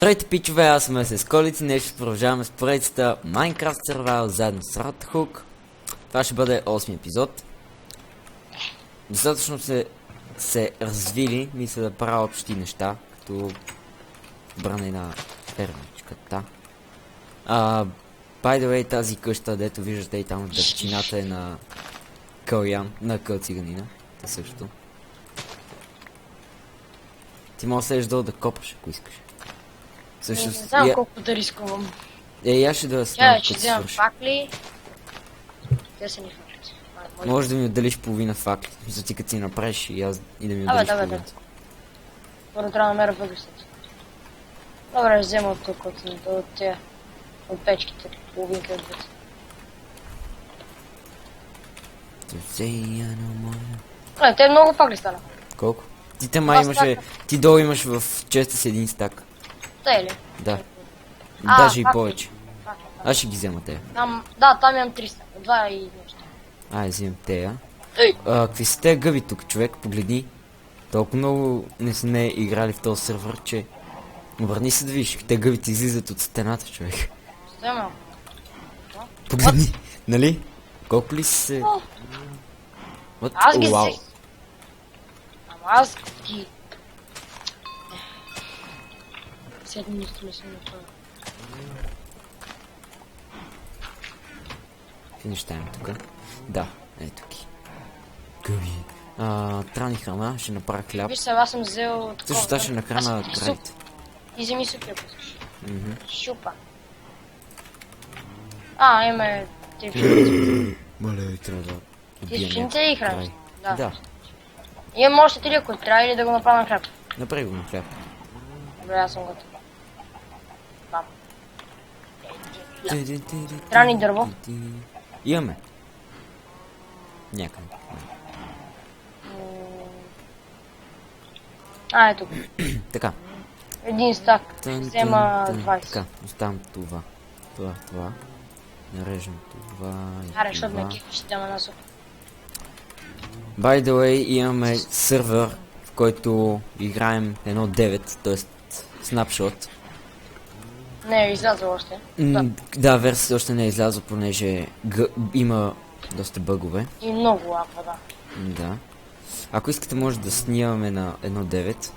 Здравейте, пичове, аз съм с Колици, днес ще продължаваме с поредицата Minecraft Survival заедно с Радхук. Това ще бъде 8 епизод. Достатъчно се развили, мисля да правя общи неща, като бране на фермичката. By the way, тази къща, дето виждате и там в дъвчината е на Кълян, на Кълциганина. Та също. Ти може да седеш долу да копаш, ако искаш. Не знам колко да рискувам. Я ще да стана, Ще вземам факли. Те са ни факли. Може да ми отделиш половина факли, за ти като си направиш и аз и да ми отделиш половина. Първо трябва да намеря въглищата. Добре, ще взема от тук, от печките, половинка от двете. Те много факли стана. Колко? Ти там имаше, ти долу имаш в честа си един стак. Те ли? Да. Даже и повече. Аз ще ги взема тея. Да, там имам 300. Два и нещо. Взимам тея. Какви са те гъби тук, човек? Погледни. Толкова много не сме играли в този сървър, че... Обърни се да видиш, те гъбите излизат от стената, човек. Стема. Погледни, нали? Колко ли се... Аз ги взех. Ама аз ги... Седни нищо не съм направил. Какви неща имам тук? Да, ето ги. Гъби. Трябва ни храна, ще направя хляб. Виж сега, аз съм взел... Също така ще нахрана крайите. И вземи суп, ако искаш. Шупа. Име... Мале, трябва да... Ти пшеница и храниш? Да. Имам още 3, ако трябва, или да го направя на хляб. Направи го на хляб. Добре, аз съм готов. Трябва ни дърво? Имаме. Някъде. Ето. Така. Един стак. Взема 20. Така, оставам това. Това. Нареждам това. Аре, защото на кеф ще даме на суп. By the way, имаме сървър, в който играем 1.9, т.е. снапшот. Не е излязъл още. Да, версията още не е излязла, понеже има доста бъгове. И много лапа, да. Да. Ако искате, може да снимаме на 1.9.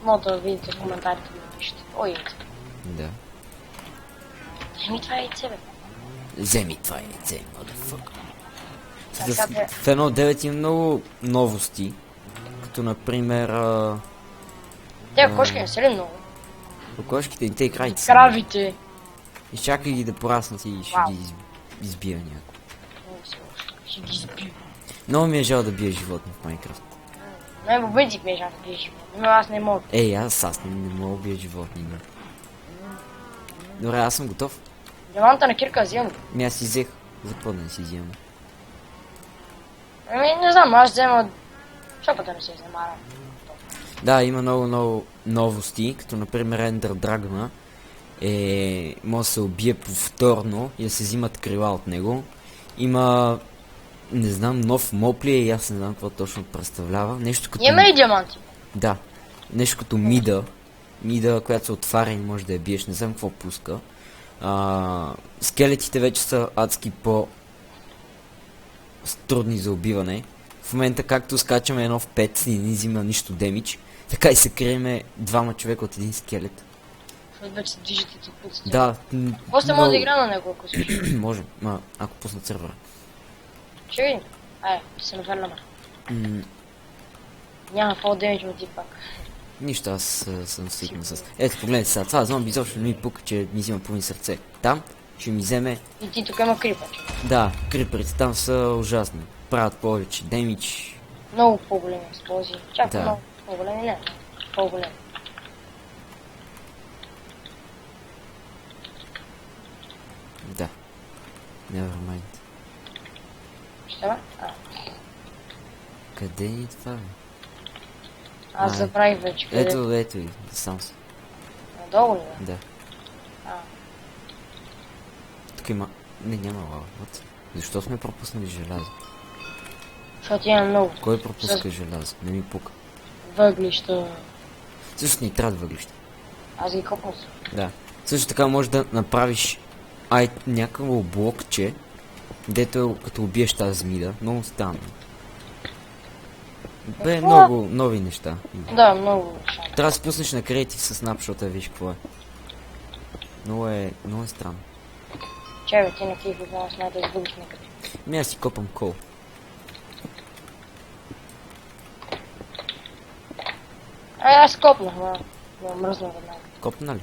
Може да видите в коментарите да пишете. Ой, да. Вземи това яйце, бе. Вземи това яйце, motherfucker. В 1.9 има много новости, като например... Те кошки не са ли много? Кошките и те и крайци. Кравите. Изчакай ги да пораснат и ще ги избия някой. Ще ги избия. Много ми е жал да бия животни в Майнкрафт. Не, по принцип ми е жал да бия животни, но аз не мога. Аз не мога да бия животни. Добре, аз съм готов. Диаманта на кирка взимам. Аз си взех. За какво да не си взема? Не знам, аз взема... Шопата не се вземара. Да, има много новости, като например Ендър Драгона може да се убие повторно и да се взимат крила от него. Има, не знам, нов моб ли е и аз не знам какво точно представлява. Нещо като... Има ли диаманти? Да, нещо като мида. Мида, която се отваря и може да я биеш, не знам какво пуска. Скелетите вече са адски трудни за убиване. В момента, както скачаме едно в 5 и не взима нищо демидж, така и се криеме двама човека от един скелет. Защото вече се движите и пуците. Да. После може да игра на него, ако си. Може, ако пуснат сервера. Ще видим. Ще се навърнаме. Няма фол демидж му ти пак. Нищо, аз съм свикнал с... Ето, погледнете сега, това зомби изобщо не ми пука, че ми взима половин сърце. Там ще ми вземе... И ти тук има крипър. Да, криперите там са ужасни. Правят повече демидж. Много по-големи експлозии. Чакай, да. много по-големи, не. По-големи. Да. Nevermind. Ще бе? Къде е това, бе? Аз забравих вече. Ето и, сам си. Надолу ли, бе? Да. Тук има... няма лава. Защо сме пропуснали желязо? Защото има много. Кой пропуска желязо? Не ми пука. Въглища. Също ни трябва въглища. Аз ги копвам. Да. Също така може да направиш някакво блокче, дето като убиеш тази змида. Много странно. Бе, много нови неща. Да, много. Трябва да се пуснеш на Creative с Snap, защото да видиш какво е. Много е странно. Чай бе, ти на ти го знае да изгубиш някъде. Аз си копам кол. Аз копнах, ма мръзнах веднага. Копна ли?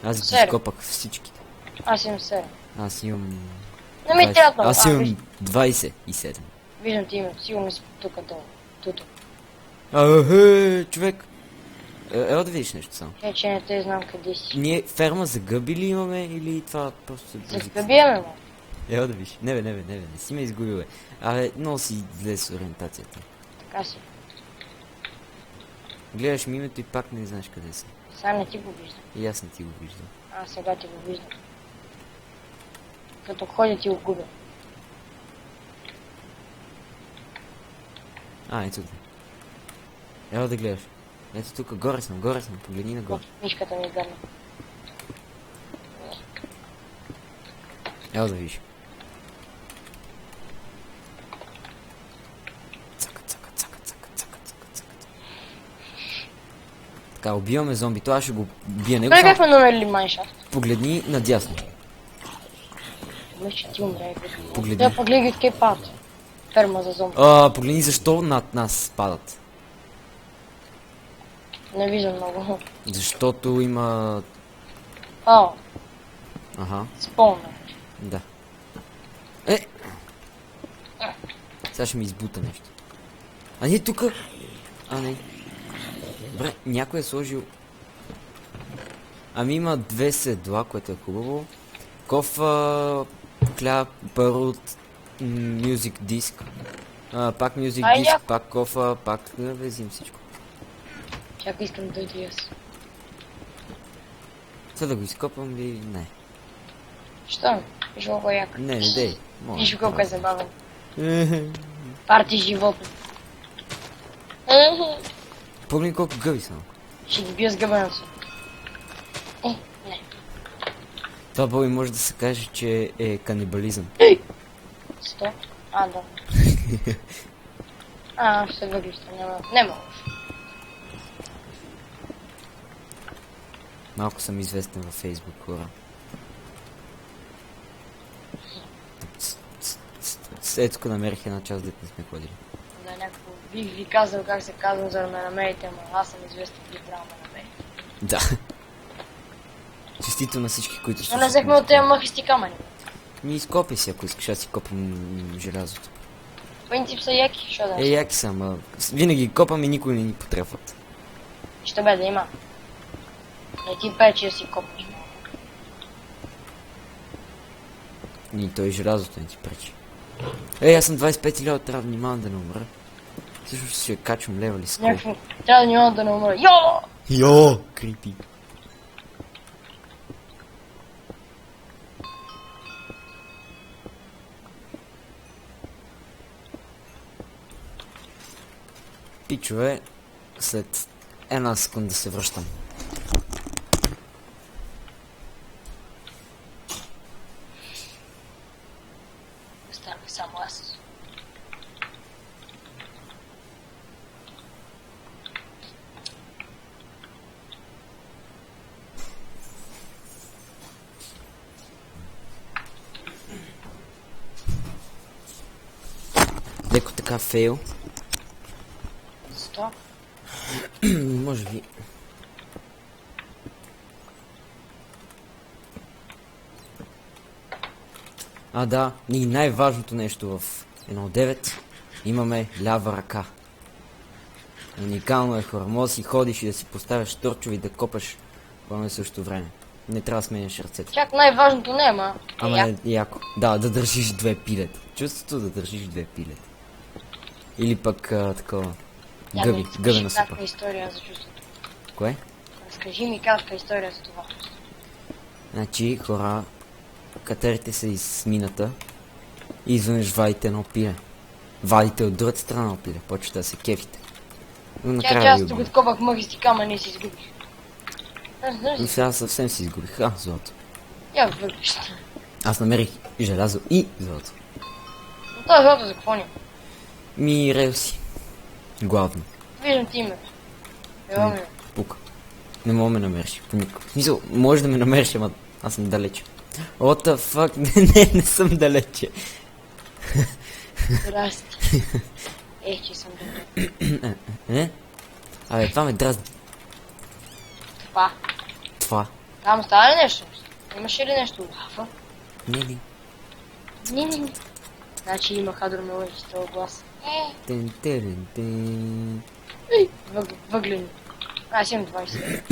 Аз ги Серия. изкопах всичките. Аз имам 7. Аз имам... Не ми трябва много. Аз имам 27. Виждам ти имам, сигурно си тук долу. Туто. Човек! Да видиш нещо само. Че не те знам къде си. Ние ферма за гъби ли имаме или това просто се бързи? Загъбиме, ма. Да виж. Не си ме изгубил, бе. Много си зле с ориентацията. Така си. Гледаш ми името и пак не знаеш къде си. Сега не ти го виждам. И аз не ти го виждам. Сега ти го виждам. Като ходя ти го губя. Ето да. Да гледаш. Ето тук, горе съм, погледни нагоре. Мишката ми гърна. Да видиш. Цака. Така, убиваме зомби, това ще го бия него. Как сме намерили майншафт? Погледни надясно. Мисля, че ти умре. Погледни. Да, погледни къде падат. Ферма за зомби. Погледни защо над нас падат. Не виждам много. Защото има... Ага, Спомня. да. Сега ще ми избута нещо. Не тука! Не. Добре, някой е сложил... Има 2 седла, което е хубаво. Кофа, хляб, барут, мюзик диск. Пак мюзик диск, пак кофа, пак... Взим всичко. Чакай, искам да дойда аз. Сега да го изкопам или не? Що? Виж колко е як. Не дей. Виж колко е забавен. Парти животно. Помни колко гъби са. Ще ги бия с гъбенето. Не. Това Боби може да се каже, че е канибализъм. 100? Да. Ще въглища, не мога. Малко съм известен във Фейсбук, хора. Ето тук намерих една част, дето не сме ходили. Да, някакво бих ви казал как се казвам, за да ме намерите, но аз съм известен, ви трябва да ме намерите. Да. Честито на всички, които Но не взехме от тези мъхисти камъни. Ми изкопи си, ако искаш, аз си копам желязото. Принцип са яки, що да яки са, ама винаги копам и никой не ни потрефат. Ще бе да има. Не ти пече да си копнеш. Той желязото не ти пречи. Аз съм 25 лева, трябва да внимавам да не умра. Всъщност ще качвам лева ли скоро. Някакво, трябва да внимавам да не умра. Йо! Крипи. Пичове, след една секунда се връщам. Оставаме само аз. Леко така фейл. Защо? Може би. Да, и най-важното нещо в 1.9 имаме лява ръка. Уникално е, хора. Може да си ходиш и да си поставяш торчови да копаш по едно и също време. Не трябва да сменяш ръцете. Чак най-важното не е, Ама е яко. Да държиш 2 пилета. Чувството да държиш 2 пилета. Или пък такова. Гъбена супа. Каква история за чувството? Кое? Разкажи ми каква история за това. Значи, хора, катерите се из мината и изведнъж вадите едно пиле. Вадите от другата страна от пиле, почвате да се кефите. Но Аз тук откопах мъгисти камъни и си изгубих. Но сега съвсем си изгубих. А, злато. Я въглища. Аз намерих и желязо и злато. Но това злато за какво ни? Ми релси. Главно. Виждам ти име. Ево ми. Пука. Не мога да ме намериш. По никакъв. В смисъл, може да ме намериш, ама аз съм далече. What the fuck? Не съм далече. Здрасти. Че съм добре. Не? Абе, това ме дразни. Това. Това. Там става ли нещо? Имаше ли нещо? Лава? Не. Не. Значи има хадромелъж с този глас. Тен. Въглени. Аз имам 20.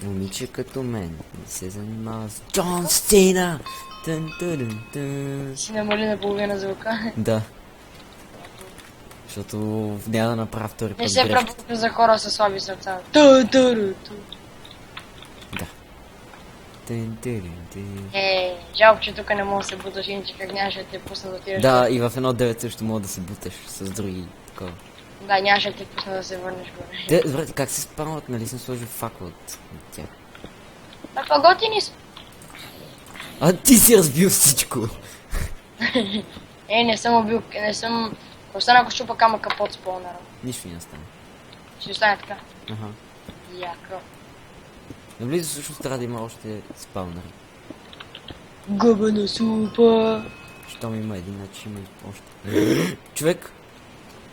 Момиче като мен не се занимава с Джон Сина. Си намали на половина звука. Да. Защото няма да направя втори път Не се грешка. прабутва за хора с слаби сърца. Да. Жалко, че тук не мога да се буташ, иначе как нямаше да те пусна да отидеш. Да, и в 1.9 също мога да се буташ с други такова. Да, нямаше да те пусна да се върнеш горе. Добре, как се спамват, нали съм сложил факла от тях? Така готини са. А ти си разбил всичко. Не съм убил, не съм... Остана ако щупа камъка под спонера. Нищо не стане. Ще остане така. Аха. Яко. Наблизо всъщност трябва да има още спаунъри. Гъбана супа. Щом има един, значи има и още. Човек!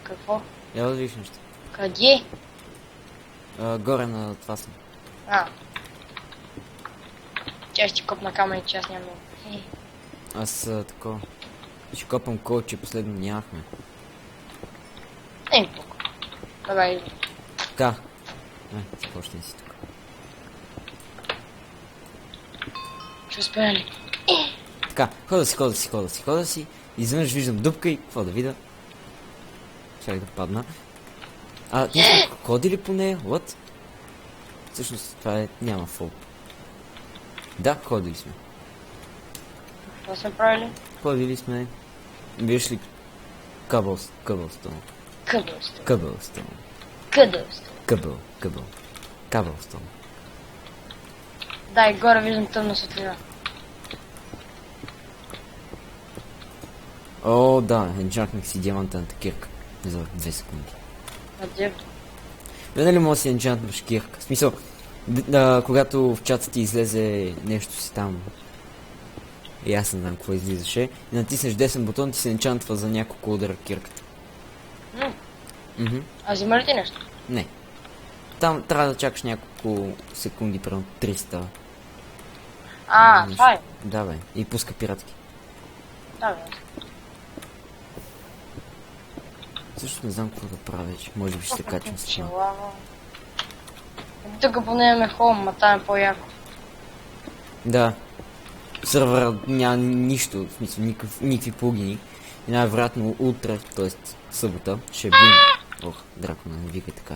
Какво? Я да видиш нещо. Къде? Горе на това съм. Че ще ти копна камъни, че аз нямам много. Аз такова. Ще копам кол, че последно нямахме. Не ми пука. Давай, иди. Така. Започне си тук. Ще успея ли? Така, хода си. Изведнъж виждам дупка и какво да видя? Чакай да падна. Ние сме ходили по нея? What? Всъщност това е... няма фол. Да, ходили сме. Какво сме правили? Ходили сме... Виж ли... Къбълстон. Къбълстон. Къбълстон. Къбълстон. Да, и горе виждам тъмна светлина. О, да, енчантнах си диамантната кирка. За 2 секунди. Надев. Бе, нали може да си енчантнаш кирка? В смисъл, когато в чата ти излезе нещо си там, и аз не знам какво излизаше, и натиснеш десен бутон, ти се енчантва за няколко удара кирката. А взима ли ти нещо? Не. Там трябва да чакаш няколко секунди, примерно 300. Това е. Да, бе. И пуска пиратки. Да, бе. Също не знам какво да правя вече. Може би ще качвам с това. Лава. Тук поне имаме холм, ма там е по-яко. Да. Сървъра няма нищо, в смисъл никакви плагини. И най-вероятно утре, т.е. събота, ще бим... Ох, дракона, не викай така.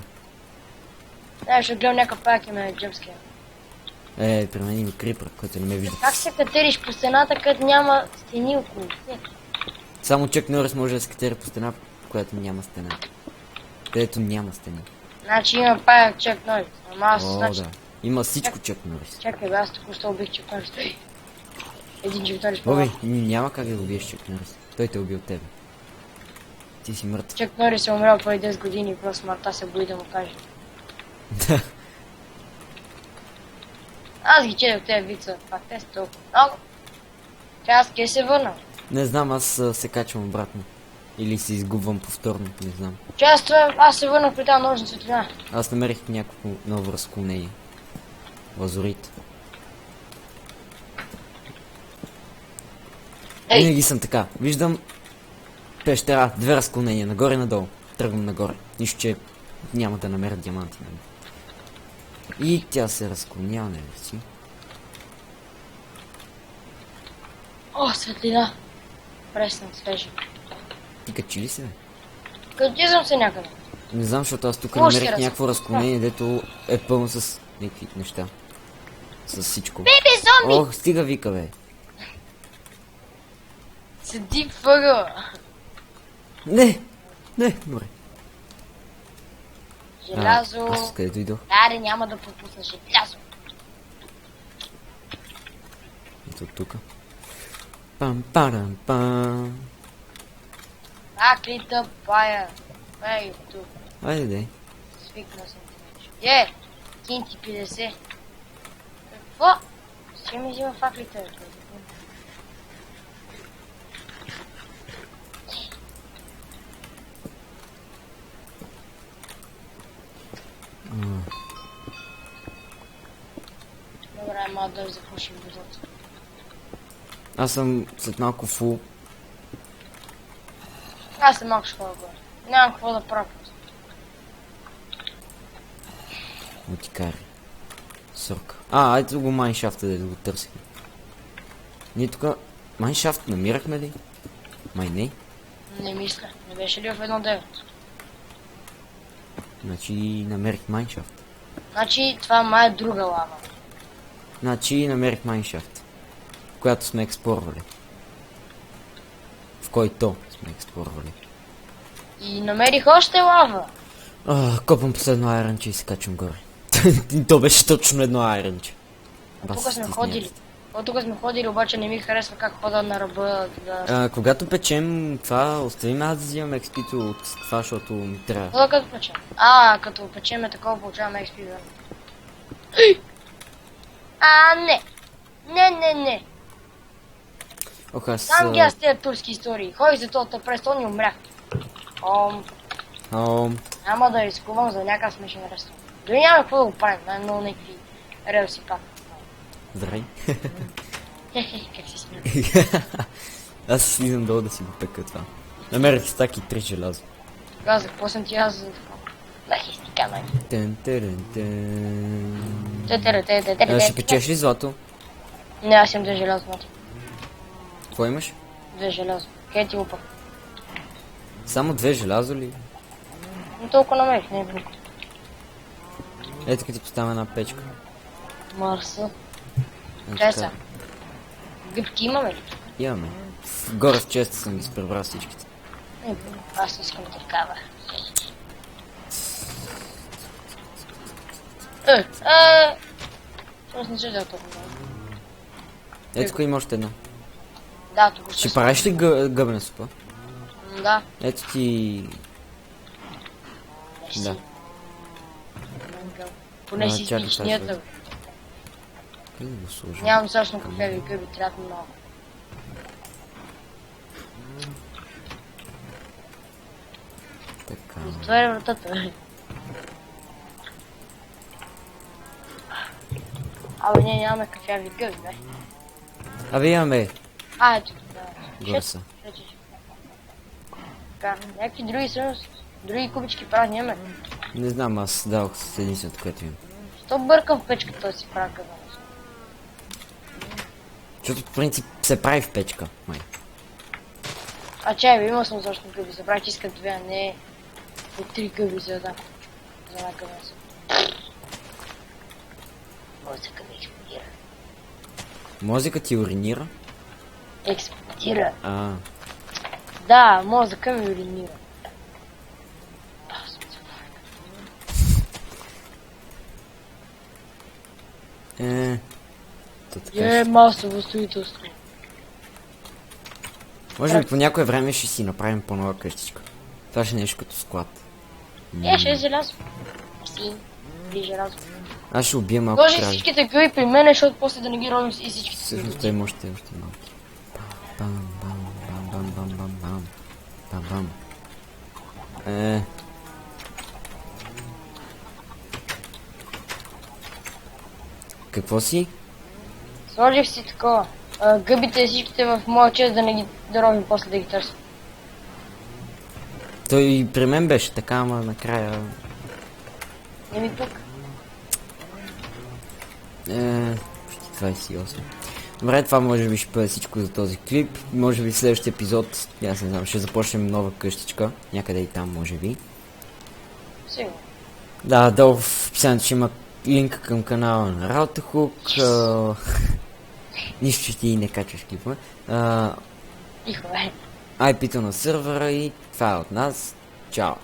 Да, ще гледам някакъв пак има джъмския. Премени ми крипър, който не ме вижда. Как се катериш по стената, където няма стени около? Само Чак Норис може да се катери по стена, която няма стена. Където няма стена. Значи има пак Чак Норис. Ама аз значи... Да. Има всичко Чак Норис. Чакай, бе, аз току-що убих Чак Норис. Един Чак Норис Боби, по-малко. няма как да убиеш Чак Норис. Той те убил тебе. Ти си мъртв. Чак Норис е умрял преди 10 години и просто смъртта се бои да му каже. Да. Аз ги четох тези вица, пак те са толкова много. Аз къде се върна? Не знам, аз се качвам обратно. Или се изгубвам повторно, не знам. Аз се върнах при тази нощна светлина. Аз намерих някакво ново разклонение. Лазурит. Винаги съм така. Виждам пещера, 2 разклонения, нагоре и надолу. Тръгвам нагоре. Нищо, че няма да намеря диаманти. И тя се разклонява, нали си? О, светлина. Пресна, свежа. И качи ли се, бе? Катизам се някъде. Не знам, защото аз тук Какво ще намерих някакво разклонение, дето е пълно с някакви неща. С всичко. Бебе, зомби! Ох, стига вика, бе. Седи въгъла. Не, добре. Желязо. Аз къде дойдох? Аре, няма да пропусна желязо. Ето тука. Пам парам пам. Аклита пая. Ей, тук. Айде де. Свикна съм вече. Кинти 50. Какво? Ще ми взима факлите? Добре, малко да запушим бузата. Аз съм след малко фул. Аз съм малко школа горе. Нямам какво да правя. Мотикари. Сорка. Ето го майншафта да го търсихме. Ние тук майншафт намирахме ли? Май не. Не мисля. Не беше ли в 1.9? Значи намерих майншафт. Значи това май е друга лава. Значи намерих майншафт. Която сме експлорвали. В който сме експлорвали. И намерих още лава. Копам последно айрънче и се качвам горе. То беше точно едно айрънче. Тук сме ходили. Тук сме ходили, обаче не ми харесва как хода на ръба. Когато печем това, оставим аз да взимам експито от това, защото ми трябва. Това като печем? Като печеме такова получаваме XP, да. Не. Не. Ох, аз... Сам ги аз тези турски истории. Ходих за този престол и умрях. Няма да изкувам за някакъв смешен ресторан. Дори няма какво да го правим, но някакви релси пак. Здравей. Как си смея? Аз си слизам долу да си го пека това. Намерих стаки 3 желязо. Казах, какво съм ти аз за такова? Да, хистика, май. Ще печеш ли злато? Не, аз имам 2 желязо, мати. Какво имаш? 2 желязо. Къде ти упа? Само 2 желязо ли? Но толкова намерих, не е друго. Ето като ти поставям една печка. Марса. Треса. Гъбки имаме ли? Имаме. Горе в честа съм ги пребрал всичките. Аз искам такава. Аз не чудя толкова много. Ето тук има още една. Да, тук Ще правиш ли гъбна супа? Да. Ето ти... Да. Поне си изпиш нията. Къде да го сложим? Нямам точно кафеви гъби, трябва много. Така. Затваря вратата. Абе, ние нямаме кафяви гъби, бе. Абе имаме. Ето, да. Горе са. Така, някакви други всъщност, други кубички празни имаме. Не знам, аз дадох с единственото, което имам. Що бъркам в печката да си правя къде? Защото по принцип се прави в печка, май. Чай, бе, имал съм точно гъби, забравя, че искам 2, а не по 3 гъби за една къмеса. Мозъка ми експлодира. Мозъка ти уринира? Експлодира. Да, мозъка ми уринира. Масово строителство. Може би по някое време ще си направим по-нова къщичка. Това ще е нещо като склад. Ще е желязо. Си, желязо. Аз ще убия малко Може крави. всичките гъби при мен, защото после да не ги робим и всичките. Всъщност той има още малки. Бам, бам, бам, бам, бам, бам, бам, бам, бам. Какво си? Сложих си такова. Гъбите всичките в моя чест да не ги робим после да ги търсим. Той и при мен беше така, ама накрая... Не ми пук. 28. Добре, това може би ще бъде всичко за този клип. Може би в следващия епизод, аз не знам, ще започнем нова къщичка. Някъде и там, може би. Сигурно. Да, долу в описанието ще има линк към канала на Rautahook. Нищо, че ти не качваш клипове. Тихо, бе. IP-то на сървъра и това е от нас. Чао!